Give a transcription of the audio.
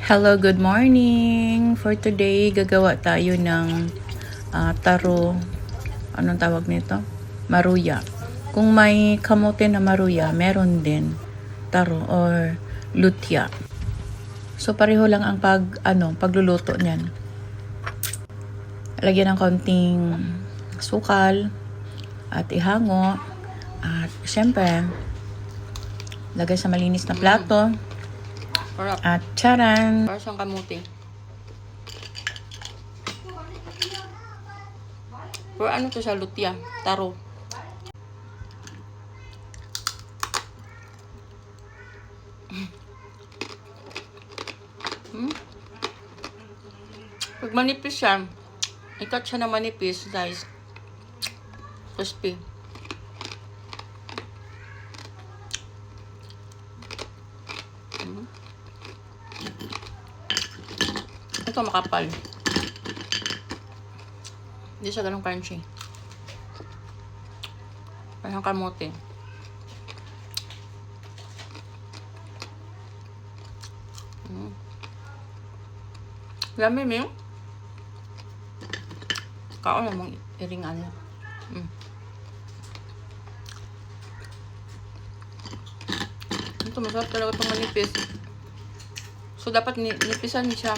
Hello, good morning! For today, gagawa tayo ng taro. Anong tawag nito? Maruya. Kung may kamote na maruya, meron din taro or lutya. So, pareho lang ang pagluluto niyan. Lagyan ng konting sukal at ihango. At syempre, lagay sa malinis na plato. At charan! Para siyang kamuti. Pero ano to sa lutya? Taro. Pag manipis siya, ikat siya na manipis, guys. Crispy. Ito makapal. Hindi siya ganun crunchy. Parang kamote. Yummy, Ming. Kaon namang iringan niya. Ito, masarap talaga itong manipis. So, dapat nipisan siya.